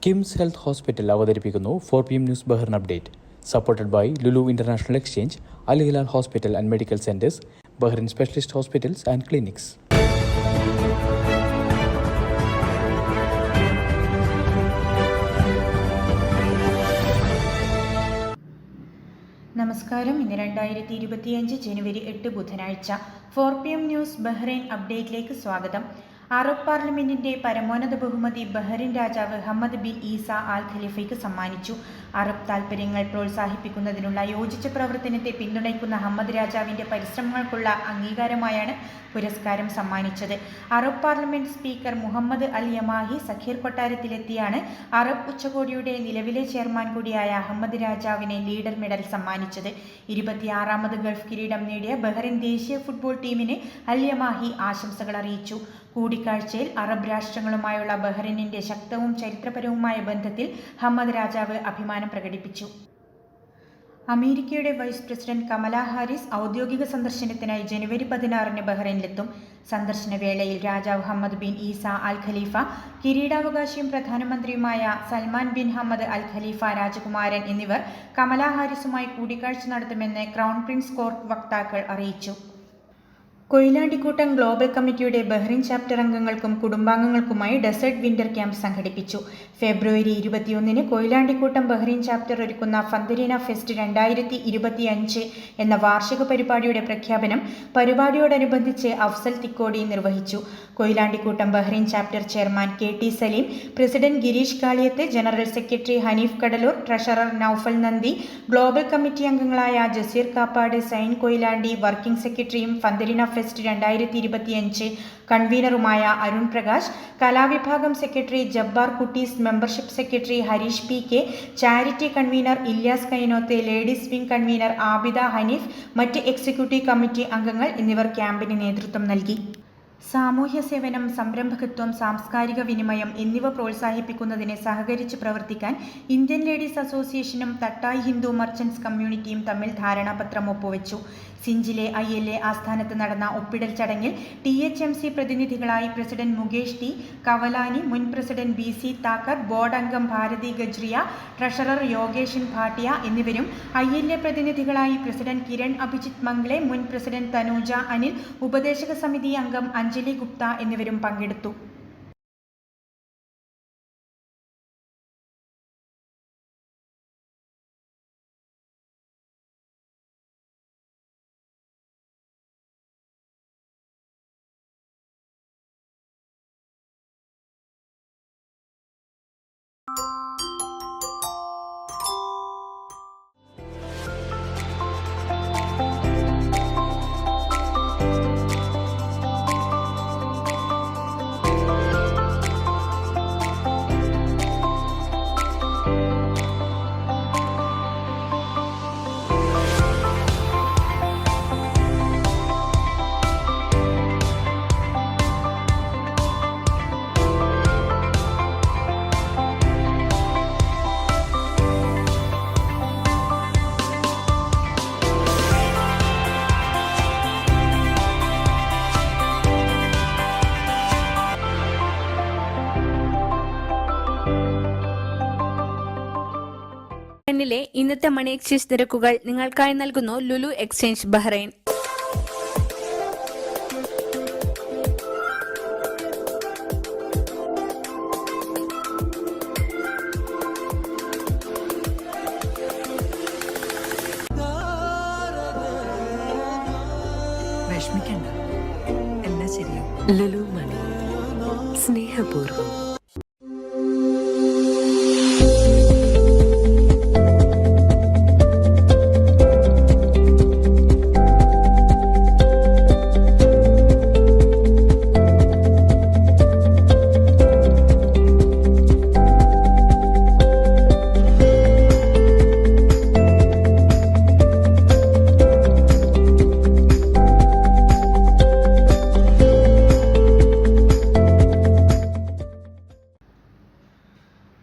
KIMS health hospital അവതരിപ്പിക്കുന്നു 4 PM news Bahrain update. Supported by Lulu international exchange, Al Hilal hospital and medical centres, Bahrain specialist hospitals and clinics. നമസ്കാരം. ഇന്ന് 2025 ജനുവരി 8 ബുധനാഴ്ച 4 PM news Bahrain അപ്ഡേറ്റിലേക്ക് സ്വാഗതം. Arab പാർലമെന്റിന്റെ പരമോന്നത ബഹുമതി Bahrain രാജാവ് ഹമ്മദ് ബിൻ ഈസ ആൽ ഖലീഫയ്ക്ക് സമ്മാനിച്ചു. അറബ് താൽപര്യങ്ങൾ പ്രോത്സാഹിപ്പിക്കുന്നതിനുള്ള യോജിച്ച പ്രവർത്തനത്തെ പിന്തുണയ്ക്കുന്ന ഹമ്മദ് രാജാവിന്റെ പരിശ്രമങ്ങൾക്കുള്ള അംഗീകാരമായാണ് പുരസ്കാരം സമ്മാനിച്ചത്. അറബ് പാർലമെന്റ് സ്പീക്കർ മുഹമ്മദ് അൽ യമാഹി സഖീർ കൊട്ടാരത്തിലെത്തിയാണ് അറബ് ഉച്ചകോടിയുടെ നിലവിലെ ചെയർമാൻ കൂടിയായ അഹമ്മദ് രാജാവിനെ ലീഡർ മെഡൽ സമ്മാനിച്ചത്. 26ാമത് ഗൾഫ് കിരീടം നേടിയ ബഹ്റിൻ ദേശീയ ഫുട്ബോൾ ടീമിന് അൽ യമാഹി ആശംസകൾ അറിയിച്ചു. കൂടിക്കാഴ്ചയിൽ അറബ് രാഷ്ട്രങ്ങളുമായുള്ള ബഹ്റിനിന്റെ ശക്തവും ചരിത്രപരവുമായ ബന്ധത്തിൽ ഹമ്മദ് രാജാവ് അഭിമാനം പ്രകടിപ്പിച്ചു. അമേരിക്കയുടെ വൈസ് പ്രസിഡന്റ് കമല ഹാരിസ് ഔദ്യോഗിക സന്ദർശനത്തിനായി ജനുവരി 16 ബഹ്റൈനിലെത്തും. സന്ദർശന വേളയിൽ രാജാവ് ഹമ്മദ് ബിൻ ഈസ അൽ ഖലീഫ, കിരീടാവകാശിയും പ്രധാനമന്ത്രിയുമായ സൽമാൻ ബിൻ ഹമ്മദ് അൽ ഖലീഫ രാജകുമാരൻ എന്നിവർ കമല ഹാരിസുമായി കൂടിക്കാഴ്ച നടത്തുമെന്ന് ക്രൗൺ പ്രിൻസ് കോർട്ട് വക്താക്കൾ അറിയിച്ചു. കൊയിലാണ്ടിക്കൂട്ടം ഗ്ലോബൽ കമ്മിറ്റിയുടെ ബഹ്റിൻ ചാപ്റ്റർ അംഗങ്ങൾക്കും കുടുംബാംഗങ്ങൾക്കുമായി ഡെസേർട്ട് വിന്റർ ക്യാമ്പ് സംഘടിപ്പിച്ചു. ഫെബ്രുവരി 21 കൊയിലാണ്ടിക്കൂട്ടം ബഹ്റിൻ ചാപ്റ്റർ ഒരുക്കുന്ന ഫന്തരീന ഫെസ്റ്റ് 2025 എന്ന വാർഷിക പരിപാടിയുടെ പ്രഖ്യാപനം പരിപാടിയോടനുബന്ധിച്ച് അഫ്സൽ തിക്കോടി നിർവഹിച്ചു. Koyilandikoottam Bahrain chapter chairman KT Saleem, president Gireesh Kaliyath, general secretary Haneef Kadalur, treasurer Noufal നന്ദി, ഗ്ലോബൽ കമ്മിറ്റി അംഗങ്ങളായ ജസീർ കാപ്പാട്, സൈൻ കൊയിലാണ്ടി, വർക്കിംഗ് സെക്രട്ടറിയും ഫന്തരീന ഫെസ്റ്റ് 2025 കൺവീനറുമായ അരുൺ പ്രകാശ്, കലാവിഭാഗം secretary Jabbar Kuttees, membership secretary Hareesh PK, charity convener Ilyas Kainoth, ladies wing convener Abida Haneef, മറ്റ് എക്സിക്യൂട്ടീവ് കമ്മിറ്റി അംഗങ്ങൾ എന്നിവർ ക്യാമ്പിന് നേതൃത്വം നൽകി. സാമൂഹ്യ സേവനം, സംരംഭകത്വം, സാംസ്കാരിക വിനിമയം എന്നിവ പ്രോത്സാഹിപ്പിക്കുന്നതിന് സഹകരിച്ച് പ്രവർത്തിക്കാൻ ഇന്ത്യൻ ലേഡീസ് അസോസിയേഷനും തട്ടായ് ഹിന്ദു മർച്ചന്റ്സ് കമ്മ്യൂണിറ്റിയും തമ്മിൽ ധാരണാപത്രം ഒപ്പുവെച്ചു. സിഞ്ചിലെ ILA ആസ്ഥാനത്ത് നടന്ന ഒപ്പിടൽ ചടങ്ങിൽ THMC പ്രതിനിധികളായി പ്രസിഡന്റ് മുകേഷ് T കവലാനി, മുൻ പ്രസിഡന്റ് BC താക്കർ, ബോർഡ് അംഗം ഭാരതി ഗജ്രിയ, ട്രഷറർ യോഗേഷൻ ഭാട്ടിയ എന്നിവരും ILA പ്രതിനിധികളായി പ്രസിഡന്റ് കിരൺ അഭിജിത്ത് മംഗ്ലെ, മുൻ പ്രസിഡന്റ് തനൂജ അനിൽ, ഉപദേശക സമിതി അംഗം അഞ്ജലി ഗുപ്ത എന്നിവരും പങ്കെടുത്തു. ബഹ്റൈനിലെ ഇന്നത്തെ മണി എക്സ്ചേഞ്ച് നിരക്കുകൾ നിങ്ങൾക്കായി നൽകുന്നു ലുലു എക്സ്ചേഞ്ച് ബഹ്റൈൻ. വിഷമിക്കണ്ട, എല്ലാം ശരിയാവും. ലുലു മണി, സ്നേഹപൂർവ്വം.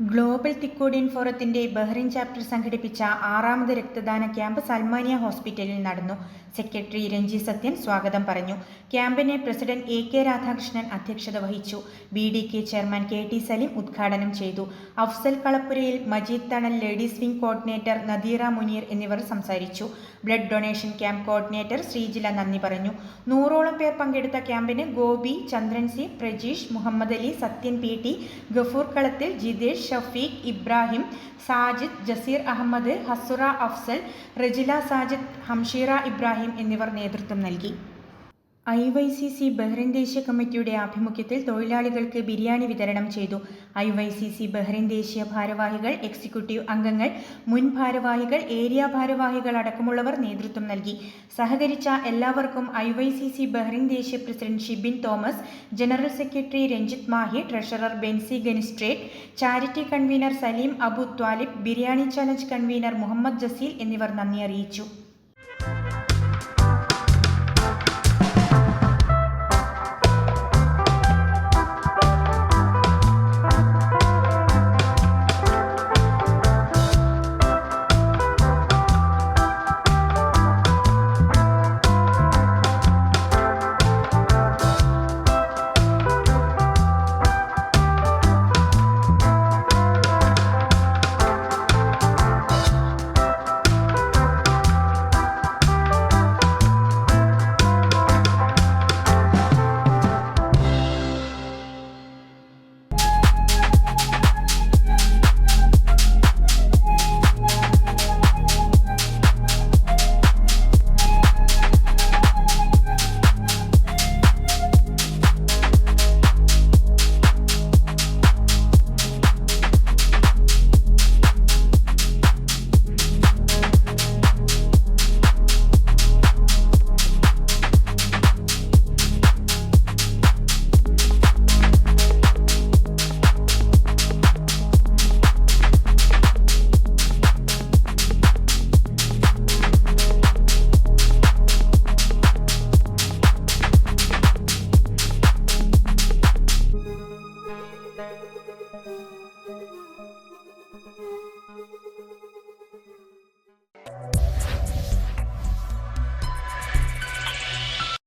ഗ്ലോബൽ തിക്കോഡിയൻ ഫോറത്തിന്റെ ബഹ്റിൻ ചാപ്റ്റർ സംഘടിപ്പിച്ച 6ാമത് രക്തദാന ക്യാമ്പ് സൽമാനിയ ഹോസ്പിറ്റലിൽ നടന്നു. സെക്രട്ടറി രഞ്ജി സത്യൻ സ്വാഗതം പറഞ്ഞു. ക്യാമ്പിന് പ്രസിഡന്റ് AK രാധാകൃഷ്ണൻ അധ്യക്ഷത വഹിച്ചു. BDK ചെയർമാൻ KT സലീം ഉദ്ഘാടനം ചെയ്തു. Afsal Kalappurayil, Majeed Thanal ladies wing coordinator Nadeera Muneer എന്നിവർ സംസാരിച്ചു. Blood donation camp coordinator Sreejila നന്ദി പറഞ്ഞു. 100ഓളം പേർ പങ്കെടുത്ത ക്യാമ്പിന് ഗോപി, ചന്ദ്രൻ സി, പ്രജീഷ്, മുഹമ്മദ് അലി, സത്യൻ PT, ഗഫൂർ കളത്തിൽ, ജിതേഷ്, ഷഫീഖ്, ഇബ്രാഹിം, സാജിദ്, ജസീർ അഹമ്മദ്, ഹസുറ അഫ്സൽ, റജില സാജിദ്, ഹംഷീറ ഇബ്രാഹിം എന്നിവർ നേതൃത്വം നൽകി. IYCC ബഹ്റിൻ ദേശീയ കമ്മിറ്റിയുടെ ആഭിമുഖ്യത്തിൽ തൊഴിലാളികൾക്ക് ബിരിയാണി വിതരണം ചെയ്തു. IYCC ബഹ്റിൻ ദേശീയ ഭാരവാഹികൾ, എക്സിക്യൂട്ടീവ് അംഗങ്ങൾ, മുൻ ഭാരവാഹികൾ, ഏരിയ ഭാരവാഹികൾ അടക്കമുള്ളവർ നേതൃത്വം നൽകി. സഹകരിച്ച എല്ലാവർക്കും IYCC ബഹ്റിൻ ദേശീയ president Shibin Thomas, general secretary Ranjith Mahe, treasurer Bency ഗനിസ്ട്രേറ്റ്, charity convener Saleem Abu Thalib, biryani challenge convener Muhammad Jaseel എന്നിവർ നന്ദി അറിയിച്ചു.